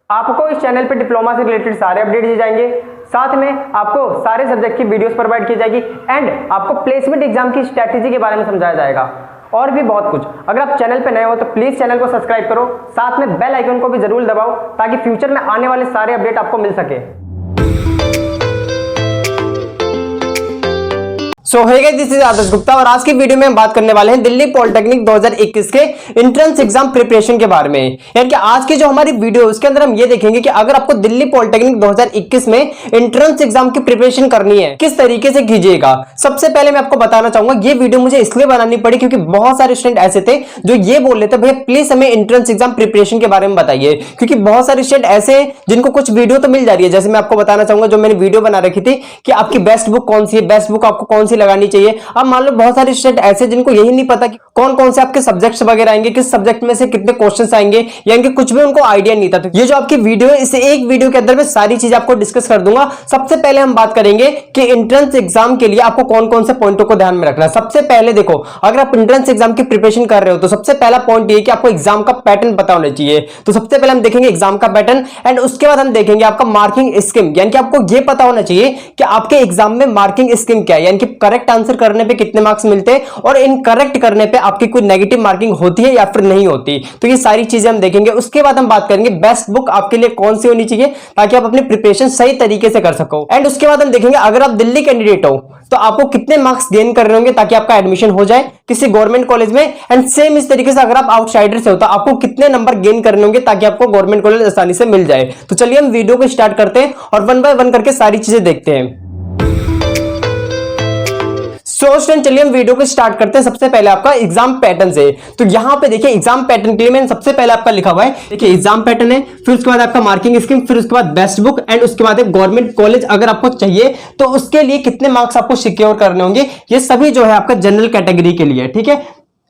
आपको इस चैनल पे डिप्लोमा से रिलेटेड सारे अपडेट दिए जाएंगे, साथ में आपको सारे सब्जेक्ट की वीडियोस प्रोवाइड की जाएगी एंड आपको प्लेसमेंट एग्जाम की स्ट्रैटेजी के बारे में समझाया जाएगा और भी बहुत कुछ। अगर आप चैनल पे नए हो तो प्लीज चैनल को सब्सक्राइब करो, साथ में बेल आइकन को भी जरूर दबाओ ताकि फ्यूचर में आने वाले सारे अपडेट आपको मिल सके। सो हे गाइस, दिस इज आदर्श गुप्ता और आज की वीडियो में हम बात करने वाले हैं दिल्ली पॉलिटेक्निक 2021 के एंट्रेंस एग्जाम प्रिपरेशन के बारे में। यानी कि आज की जो हमारी वीडियो है उसके अंदर हम ये देखेंगे कि अगर आपको दिल्ली पॉलिटेक्निक 2021 में एंट्रेंस एग्जाम की प्रिपरेशन करनी है किस तरीके से कीजिएगा। सबसे पहले मैं आपको बताना चाहूंगा ये वीडियो मुझे इसलिए बनानी पड़ी क्योंकि बहुत सारे स्टूडेंट ऐसे थे जो ये बोल रहे थे भैया प्लीज हमें एंट्रेंस एग्जाम प्रिपरेशन के बारे में बताइए, क्योंकि बहुत सारे स्टूडेंट ऐसे हैं जिनको कुछ वीडियो तो मिल जा रही है। जैसे मैं आपको बताना चाहूंगा जो मैंने वीडियो बना रखी थी कि आपकी बेस्ट बुक कौन सी है, बेस्ट बुक आपको कौन सी लगानी चाहिए। अब मान लो बहुत सारे स्टूडेंट ऐसे जिनको यही नहीं पता कि कौन कौन से आपके सब्जेक्ट्स वगैरह आएंगे, किस सब्जेक्ट में से कितने क्वेश्चंस आएंगे, यानी कि कुछ भी उनको आइडिया नहीं था। तो ये जो आपकी वीडियो है इस एक वीडियो के अंदर मैं सारी चीजें आपको डिस्कस कर दूंगा। सबसे पहले हम बात करेंगे कि एंट्रेंस एग्जाम के लिए आपको कौन कौन से पॉइंटों को ध्यान में रखना है। सबसे पहले देखो, अगर आप एंट्रेंस एग्जाम की प्रिपरेशन कर रहे हो तो सबसे पहला पॉइंट ये कि आपको एग्जाम का पैटर्न पता होना चाहिए। तो सबसे पहले हम देखेंगे एग्जाम का पैटर्न एंड उसके बाद हम देखेंगे आपका मार्किंग स्कीम, यानी कि आपको यह पता होना चाहिए कि आपके एग्जाम में मार्किंग स्कीम क्या है, यानी कि करेक्ट आंसर करने पे कितने मार्क्स मिलते हैं और इनकरेक्ट करने पे आपकी कोई नेगेटिव मार्किंग होती है या फिर नहीं होती। तो ये सारी चीजें हम देखेंगे। उसके बाद हम बात करेंगे बेस्ट बुक आपके लिए कौन सी होनी चाहिए ताकि आप अपनी प्रिपरेशन सही तरीके से कर सको। एंड उसके बाद हम देखेंगे अगर आप दिल्ली कैंडिडेट हो तो आपको कितने मार्क्स गेन कर रहे होंगे ताकि आपका एडमिशन हो जाए किसी गवर्नमेंट कॉलेज में। एंड सेम इस तरीके से अगर आप आउटसाइडर से हो तो आपको कितने नंबर गेन करने होंगे ताकि आपको गवर्नमेंट कॉलेज आसानी से मिल जाए। तो चलिए हम वीडियो को स्टार्ट करते हैं और वन बाय वन करके सारी चीजें देखते हैं। स्टूडेंट चलिए हम वीडियो को स्टार्ट करते हैं। सबसे पहले आपका एग्जाम पैटर्न से, तो यहां पे देखिए एग्जाम पैटर्न के लिए मैंने सबसे पहले आपका लिखा हुआ है, देखिए एग्जाम पैटर्न है, फिर उसके बाद आपका मार्किंग स्कीम, फिर उसके बाद बेस्ट बुक एंड उसके बाद गवर्नमेंट कॉलेज अगर आपको चाहिए तो उसके लिए कितने मार्क्स आपको सिक्योर करने होंगे। ये सभी जो है आपका जनरल कैटेगरी के लिए, ठीक है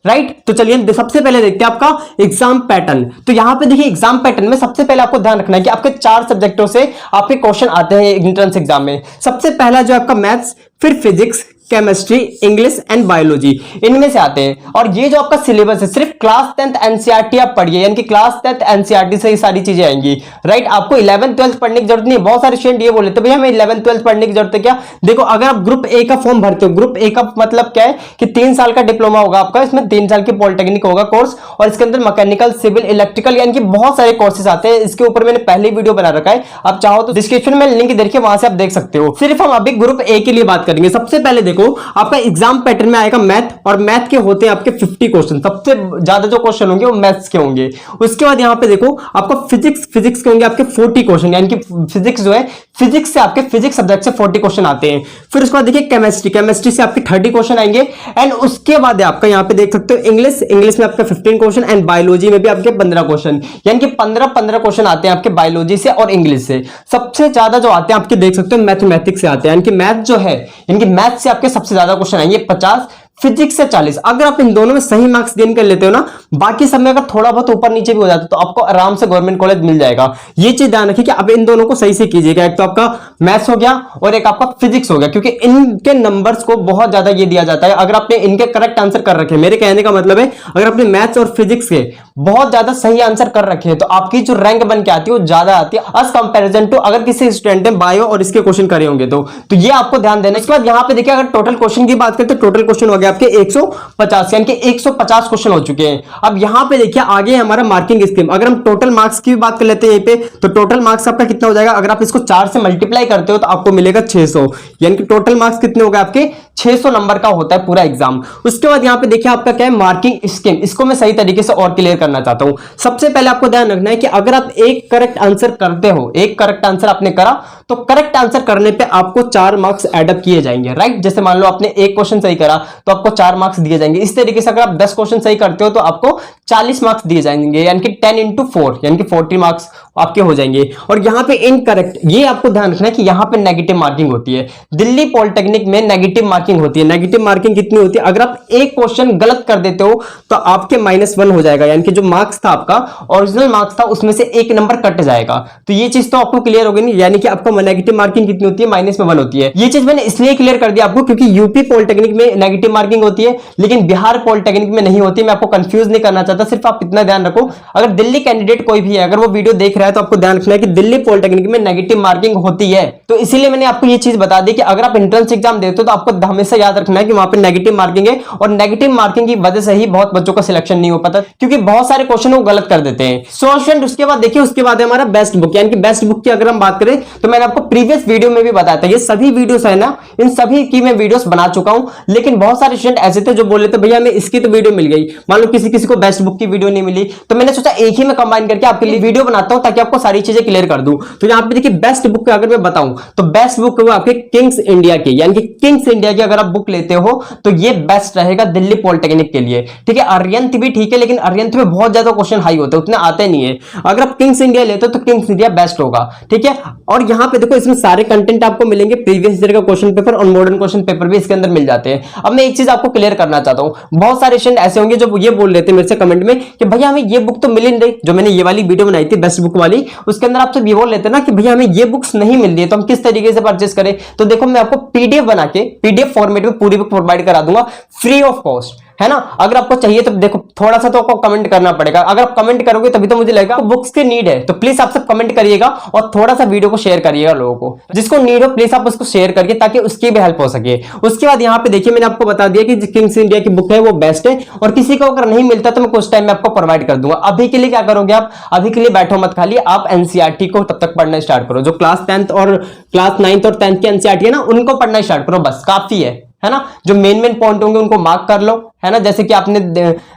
राइट। तो चलिए सबसे पहले देखते हैं आपका एग्जाम पैटर्न। तो यहां पे देखिए एग्जाम पैटर्न में सबसे पहले आपको ध्यान रखना है कि आपके 4 सब्जेक्टों से आपके क्वेश्चन आते हैं एंट्रेंस एग्जाम में। सबसे पहला जो आपका मैथ्स, फिर physics, chemistry, English and biology, इनमें से आते हैं। और ये जो आपका सिलेबस है सिर्फ क्लास 10th एनसीईआरटी आप पढ़िए, यानी कि क्लास 10th एनसीईआरटी से ये सारी चीजें आएंगी राइट। आपको 11th 12th पढ़ने की जरूरत नहीं है। बहुत सारे स्टूडेंट ये बोले तो भैया हमें 11th 12th पढ़ने की जरूरत है क्या। देखो अगर आप ग्रुप ए का फॉर्म भरते हो, ग्रुप ए का मतलब क्या है कि 3 साल का डिप्लोमा होगा आपका, इसमें 3 साल की पॉलिटेक्निक होगा कोर्स और इसके अंदर मैकेनिकल, सिविल, इलेक्ट्रिकल यानी कि बहुत सारे कोर्सेज आते हैं। इसके ऊपर मैंने पहले वीडियो बना रखा है, आप चाहो तो डिस्क्रिप्शन में लिंक देखिए, वहां से आप देख सकते हो। सिर्फ हम अभी ग्रुप ए के लिए बात करेंगे। सबसे पहले देखो आपका एग्जाम पैटर्न में आएगा मैथ, और मैथ के होते हैं आपके 50 क्वेश्चन, सबसे ज्यादा जो क्वेश्चन होंगे वो मैथ्स के होंगे। उसके बाद यहां पे देखो आपका फिजिक्स के होंगे आपके 40 क्वेश्चन, यानी कि फिजिक्स जो है फिजिक्स से आपके फिजिक्स सब्जेक्ट से 40 क्वेश्चन आते हैं। फिर उसके बाद देखिए केमिस्ट्री से आपके 30 क्वेश्चन आएंगे। एंड उसके बाद आपका यहां पे देख सकते हो इंग्लिश में आपका 15 क्वेश्चन एंड बायोलॉजी में भी आपके 15 क्वेश्चन, यानी कि 15 क्वेश्चन आते हैं आपके बायोलॉजी से और इंग्लिश से। सबसे ज्यादा जो आते हैं आपके देख सकते हो मैथमेटिक्स से आते हैं, यानी कि मैथ जो है यानी कि मैथ से आपके सबसे ज्यादा क्वेश्चन आएंगे 50, फिजिक्स से 40। अगर आप इन दोनों में सही मार्क्स गेन कर लेते हो ना, बाकी सब में अगर थोड़ा बहुत ऊपर नीचे भी हो जाता है तो आपको आराम से गवर्नमेंट कॉलेज मिल जाएगा। ये चीज ध्यान रखिए कि आप इन दोनों को सही से कीजिएगा। एक तो आपका मैथ्स हो गया और एक आपका फिजिक्स हो गया, क्योंकि इनके नंबर्स को बहुत ज्यादा ये दिया जाता है। अगर आपने इनके करेक्ट आंसर कर रखे, मेरे कहने का मतलब है अगर आपने मैथ्स और फिजिक्स के बहुत ज्यादा सही आंसर कर रखे हैं तो आपकी जो रैंक बन के आती है वो ज्यादा आती है एज कंपेरिजन टू अगर किसी स्टूडेंट ने बायो और इसके क्वेश्चन करे होंगे तो ये आपको ध्यान देना। इसके बाद यहाँ पे देखिए अगर टोटल क्वेश्चन की बात करें तो टोटल क्वेश्चन हो गया आपके 150, यानी कि 150 क्वेश्चन हो चुके हैं। अब यहां पे देखिए आगे हमारा मार्किंग स्कीम। अगर हम टोटल मार्क्स की बात कर लेते हैं यहीं पे, तो टोटल मार्क्स आपका कितना हो जाएगा, अगर आप इसको 4 से मल्टीप्लाई करते हो तो आपको मिलेगा 600, यानी कि टोटल मार्क्स कितने हो गए आपके 600 नंबर का होता है पूरा एग्जाम। उसके बाद यहां पे देखिए आपका क्या है मार्किंग स्कीम, इसको मैं सही तरीके से और क्लियर करना चाहता हूं। सबसे पहले आपको ध्यान रखना है कि अगर आप एक करेक्ट आंसर करते हो, एक करेक्ट आंसर आपने करा तो करेक्ट आंसर करने पे आपको 4 मार्क्स एडअप किए जाएंगे राइट। जैसे मान लो आपने एक क्वेश्चन सही करा तो आपको 4 मार्क्स दिए जाएंगे। इस तरीके से अगर आप 10 क्वेश्चन सही करते हो तो आपको 40 मार्क्स दिए जाएंगे, यानी कि 10 into 4 यानी कि 40 मार्क्स आपके हो जाएंगे। और यहां पे इनकरेक्ट, ये आपको ध्यान रखना है कि यहां पे नेगेटिव मार्किंग होती है। दिल्ली पॉलिटेक्निक में नेगेटिव मार्किंग होती है। नेगेटिव मार्किंग कितनी होती है, अगर आप एक क्वेश्चन गलत कर देते हो तो आपके -1 हो जाएगा, यानी कि जो मार्क्स था आपका ओरिजिनल मार्क्स था उसमें से एक नंबर कट जाएगा। तो ये चीज तो आपको क्लियर हो गई नहीं, यानी कि आपका नेगेटिव मार्किंग कितनी होती है, -1 होती है। ये चीज मैंने इसलिए क्लियर कर दिया आपको क्योंकि यूपी पॉलिटेक्निक में नेगेटिव मार्किंग होती है लेकिन बिहार पॉलिटेक्निक में नहीं होती। मैं आपको कंफ्यूज नहीं करना चाहता, सिर्फ आप इतना ध्यान रखो। अगर दिल्ली कैंडिडेट कोई भी है, अगर वो वीडियो देख रहा है है तो आपको ध्यान रखना है कि दिल्ली पॉलिटेक्निक में नेगेटिव मार्किंग होती है, तो इसीलिए मैंने आपको ये चीज बता दी कि अगर आप एंट्रेंस एग्जाम देते हो तो आपको हमेशा याद रखना है कि वहां पे नेगेटिव मार्किंग है, और नेगेटिव मार्किंग की वजह से ही बहुत बच्चों का सिलेक्शन नहीं हो पाता, क्योंकि बहुत सारे क्वेश्चन वो गलत कर देते हैं। सो स्टूडेंट, उसके बाद देखिए, उसके बाद है हमारा बेस्ट बुक, यानी कि बेस्ट बुक की अगर हम बात करें तो मैंने आपको प्रीवियस वीडियो में भी बताया था, ये सभी वीडियोस है ना, इन सभी की मैं वीडियोस बना चुका हूं। लेकिन बहुत सारे स्टूडेंट ऐसे थे जो बोल रहे थे भैया हमें इसकी तो वीडियो मिल गई, मान लो किसी किसी को बेस्ट बुक की वीडियो नहीं मिली, तो मैंने सोचा एक ही में कंबाइन करके आपके लिए वीडियो बनाता हूं ताकि आपको सारी चीजें क्लियर कर दूं। तो यहां पे देखिए बेस्ट बुक अगर मैं बताऊं तो बेस्ट बुक वो आपके किंग्स इंडिया की, यानी कि किंग्स इंडिया की अगर आप बुक लेते हो तो ये बेस्ट रहेगा दिल्ली पॉलिटेक्निक के लिए। ठीक है, आर्यंत भी ठीक है, लेकिन आर्यंत में बहुत ज्यादा क्वेश्चन हाई होते हैं, उतने आते नहीं है। अगर आप किंग्स इंडिया लेते हो तो किंग्स इंडिया बेस्ट होगा। ठीक है, और यहां पे देखो इसमें सारे कंटेंट आपको मिलेंगे, प्रीवियस ईयर का क्वेश्चन पेपर और मॉडर्न क्वेश्चन पेपर भी इसके अंदर मिल जाते हैं। अब मैं एक चीज आपको क्लियर करना चाहता हूं, बहुत सारे स्टूडेंट ऐसे होंगे जो ये बोल रहे थे मेरे से कमेंट में कि भैया हमें ये बुक तो मिल ही नहीं रही, जो मैंने ये वाली वीडियो बनाई थी बेस्ट बुक वाली, उसके अंदर आप सब ये बोल लेते ना कि भैया हमें ये बुक्स नहीं मिल रही है, तो हम किस तरीके से परचेस करें। तो देखो मैं आपको पीडीएफ बना के पीडीएफ फॉर्मेट में पूरी बुक प्रोवाइड करा दूंगा फ्री ऑफ कॉस्ट, है ना। अगर आपको चाहिए तो देखो थोड़ा सा तो आपको कमेंट करना पड़ेगा, अगर आप कमेंट करोगे तभी तो मुझे लगेगा बुक्स की नीड है, तो प्लीज आप सब कमेंट करिएगा और थोड़ा सा वीडियो को शेयर करिएगा लोगों को, जिसको नीड हो प्लीज आप उसको शेयर करिए ताकि उसकी भी हेल्प हो सके। उसके बाद यहाँ पे देखिए मैंने आपको बता दिया कि किंग्स इंडिया की बुक है वो बेस्ट है, और किसी को अगर नहीं मिलता तो मैं कुछ टाइम में आपको प्रोवाइड कर दूंगा। अभी के लिए क्या करोगे आप, अभी के लिए बैठो मत खाली, आप एनसीईआरटी को तब तक पढ़ना स्टार्ट करो, जो क्लास 10th और क्लास 9th और 10th की एनसीईआरटी है ना उनको पढ़ना स्टार्ट करो, बस काफी है ना। जो मेन पॉइंट होंगे उनको मार्क कर लो, है ना। जैसे कि आपने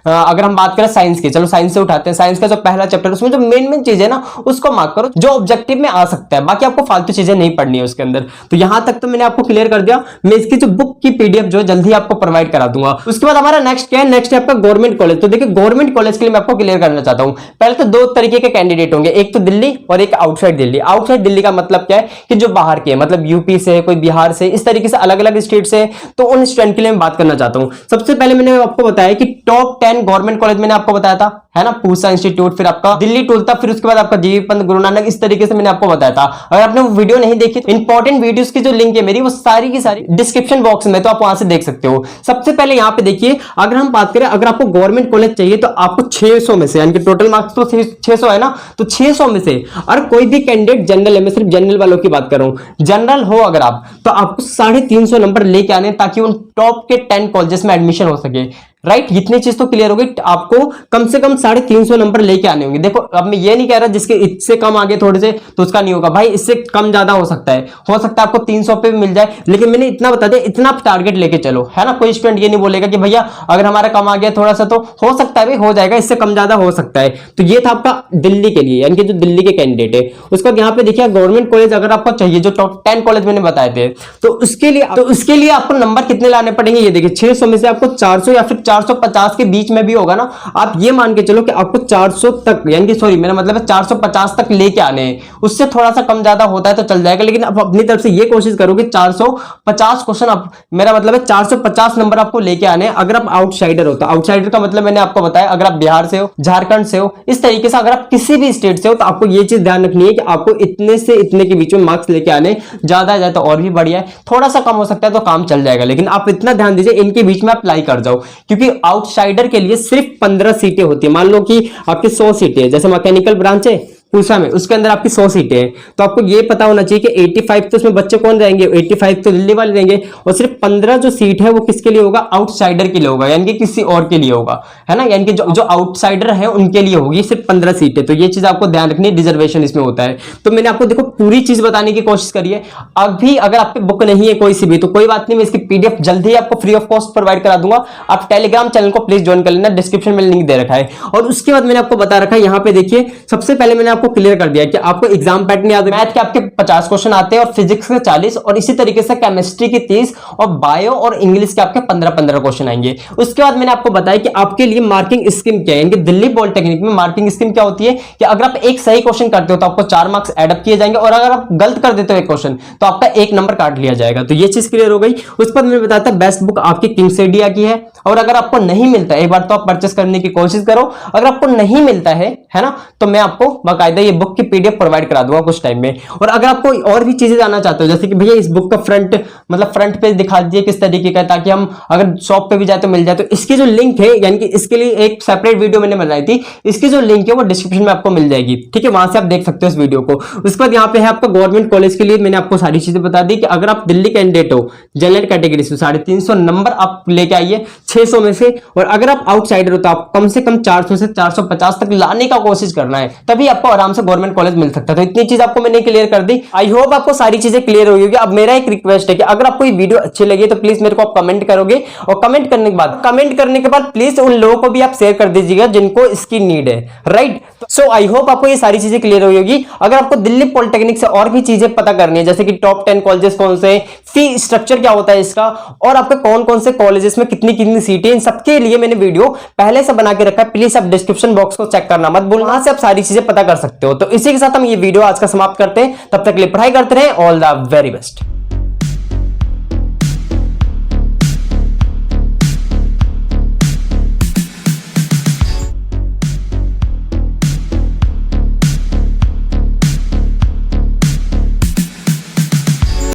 अगर हम बात करें साइंस की, चलो साइंस से उठाते हैं, साइंस का जो पहला चैप्टर उसमें जो मेन चीज है ना उसको मार्क करो, जो ऑब्जेक्टिव में आ सकता है, बाकी आपको फालतू चीजें नहीं पढ़नी है उसके अंदर। तो यहां तक तो मैंने आपको क्लियर कर दिया, मैं इसकी जो बुक की पीडीएफ जो है जल्दी आपको प्रोवाइड करा दूंगा। उसके बाद हमारा नेक्स्ट क्या है, नेक्स्ट है आपका गवर्नमेंट कॉलेज। तो देखिए गवर्नमेंट कॉलेज के लिए मैं आपको क्लियर करना चाहता हूं, पहले तो दो तरीके के कैंडिडेट होंगे, एक तो दिल्ली और एक आउटसाइड दिल्ली। आउटसाइड दिल्ली का मतलब क्या है कि जो बाहर के, मतलब यूपी से, कोई बिहार से, इस तरीके से अलग अलग स्टेट से, तो उन स्टूडेंट के लिए मैं बात करना चाहता हूं। सबसे पहले मैंने आपको बताया कि टॉप 10 गवर्नमेंट कॉलेज मैंने आपको बताया था, है ना, पूसा इंस्टीट्यूट, फिर आपका दिल्ली 12 था, फिर उसके बाद आपका जीवी पंत, गुरु नानक, इस तरीके से मैंने आपको बताया था। अगर आपने वो वीडियो नहीं देखी, इंपॉर्टेंट वीडियोस की जो लिंक है मेरी वो सारी की सारी डिस्क्रिप्शन बॉक्स में, तो आप वहां से देख सकते हो। सबसे पहले यहाँ पे देखिए, अगर हम बात करें, अगर आपको गवर्नमेंट कॉलेज चाहिए तो आपको 600 में से, यानी कि टोटल मार्क्स तो 600 है ना, तो 600 में से और कोई भी कैंडिडेट जनरल है, मैं सिर्फ जनरल वालों की बात कर रहा हूं, जनरल हो अगर आप, तो आपको 350 नंबर लेके आने ताकि उन टॉप के 10 कॉलेजेस में एडमिशन हो सके। राइट, इतनी चीज तो क्लियर हो गई, आपको कम से कम 350 नंबर लेके आने होंगे। देखो अब मैं ये नहीं कह रहा जिसके इससे कम आगे थोड़े से तो उसका नहीं होगा, भाई इससे कम ज्यादा हो सकता है आपको 300 पे भी मिल जाए, लेकिन मैंने इतना बता दिया, इतना टारगेट लेके चलो, है ना। कोई स्टूडेंट ये नहीं बोलेगा कि भैया अगर हमारा कम आ गया थोड़ा सा तो हो सकता है, भाई हो जाएगा, इससे कम ज्यादा हो सकता है। तो ये था आपका दिल्ली के लिए, यानी कि जो दिल्ली के कैंडिडेट है। उसके बाद यहाँ पे देखिए गवर्नमेंट कॉलेज अगर आपको चाहिए, जो टॉप 10 कॉलेज मैंने बताए थे, तो उसके लिए आपको नंबर कितने लाने पड़ेंगे, ये देखिए 600 में से आपको 400 या फिर 450 के बीच में भी होगा ना, आप ये मान के चलो कि आपको 400 तक, यानी कि सॉरी मेरा मतलब है 450 तक लेके आने हैं। उससे थोड़ा सा कम ज्यादा होता है तो चल जाएगा, लेकिन आप अपनी तरफ से ये कोशिश करोगे 450 क्वेश्चन, आप मेरा मतलब है 450 नंबर आपको लेके आने हैं। अगर आप आउटसाइडर हो, तो आउटसाइडर का मतलब मैंने आपको बताया, अगर आप बिहार से हो, झारखंड से हो, इस तरीके से अगर आप किसी भी स्टेट से हो, तो आपको ये चीज ध्यान रखनी है कि आपको इतने से इतने के बीच में मार्क्स लेके आने। ज्यादा जाए तो और भी बढ़िया है, थोड़ा सा कम हो सकता है तो काम चल जाएगा, लेकिन आप इतना ध्यान दीजिए इनके बीच में अप्लाई कर जाओ, क्योंकि आउटसाइडर के लिए सिर्फ 15 सीटें होती है। मान लो कि आपकी 100 सीटें, जैसे मैकेनिकल ब्रांच है पूसा में, उसके अंदर आपकी 100 सीटें हैं, तो आपको ये पता होना चाहिए कि 85 तो उसमें बच्चे कौन रहेंगे, 85 तो दिल्ली वाले रहेंगे, और सिर्फ 15 जो सीट है वो किसके लिए होगा, आउटसाइडर के लिए होगा, यानी कि किसी और के लिए होगा, है ना। यानी कि जो आउटसाइडर है उनके लिए होगी सिर्फ 15 सीटें। तो ये चीज आपको ध्यान रखनी है, रिजर्वेशन इसमें होता है। तो मैंने आपको देखो पूरी चीज बताने की कोशिश करी है। अभी अगर आपकी बुक नहीं है कोई सी भी, तो कोई बात नहीं, मैं इसकी पीडीएफ जल्दी ही आपको फ्री ऑफ कॉस्ट प्रोवाइड करा दूंगा। आप टेलीग्राम चैनल को प्लीज ज्वाइन कर लेना, डिस्क्रिप्शन में लिंक दे रखा है। और उसके बाद मैंने आपको बता रखा है, यहाँ पे देखिए सबसे पहले मैंने आपको क्लियर कर दिया कि आपको एग्जाम पैटर्न याद है, मैथ के आपके 50 क्वेश्चन आते हैं और फिजिक्स के 40, और इसी तरीके से केमिस्ट्री के 30 और बायो और इंग्लिश के आपके 15-15 क्वेश्चन आएंगे। उसके बाद मैंने आपको बताया कि आपके लिए मार्किंग स्कीम क्या है, यानी दिल्ली पॉलिटेक्निक में मार्किंग स्कीम क्या होती है कि अगर आप एक सही क्वेश्चन करते हो तो आपको 4 मार्क्स एडअप किए जाएंगे, और अगर आप गलत कर देते हो एक क्वेश्चन तो आपका 1 नंबर काट लिया जाएगा। तो ये चीज क्लियर हो गई। उसके बाद मैंने बताया था बेस्ट बुक आपकी किंग्स इंडिया की है, और अगर आपको नहीं मिलता है, एक बार तो आप परचेस करने की कोशिश करो। अगर आपको नहीं मिलता है ना, तो मैं आपको बाकायदा ये बुक की पीडीएफ प्रोवाइड करा दूंगा कुछ टाइम में। और अगर आपको और भी चीजें जानना चाहते हो, जैसे कि भैया इस बुक का फ्रंट पेज दिखा दीजिए किस तरीके का, ताकि हम अगर शॉप पे भी जाए तो मिल जाए, तो इसकी जो लिंक है, यानी कि इसके लिए एक सेपरेट वीडियो मैंने बनाई थी, इसकी जो लिंक है वो डिस्क्रिप्शन में आपको मिल जाएगी, ठीक है, वहां से आप देख सकते हो इस वीडियो को। उसके बाद यहाँ पे है आपका गवर्नमेंट कॉलेज के लिए मैंने आपको सारी चीजें बता दी कि अगर आप दिल्ली कैंडिडेट हो जनरल कैटेगरी से 350 नंबर आप लेके आइए 600 में से, और अगर आप आउटसाइडर हो तो आप कम से कम 400 से 450 तक लाने का कोशिश करना है, तभी आपको आराम से गवर्नमेंट कॉलेज मिल सकता है। तो इतनी चीज आपको मैंने क्लियर कर दी। आई होप आपको सारी चीजें क्लियर हो गई। अब मेरा एक रिक्वेस्ट है कि अगर आपको ये वीडियो अच्छी लगी तो प्लीज मेरे को आप कमेंट करोगे, और कमेंट करने के बाद प्लीज उन लोगों को भी आप शेयर कर दीजिएगा जिनको इसकी नीड है, राइट। सो आई होप आपको ये सारी चीजें क्लियर हो होगी। अगर आपको दिल्ली पॉलिटेक्निक से और भी चीजें पता करनी है, जैसे कि टॉप 10 कॉलेजेस कौन से, फी स्ट्रक्चर क्या होता है इसका, और आपके कौन कौन से कॉलेजेस में कितनी कितनी सीटें, इन सबके लिए मैंने वीडियो पहले से बना के रखा है। प्लीज आप डिस्क्रिप्शन बॉक्स को चेक करना मत भूलना, वहां से आप सारी चीजें पता कर सकते हो। तो इसी के साथ हम ये वीडियो आज का समाप्त करते हैं। तब तक के लिए पढ़ाई करते रहें। All the very best.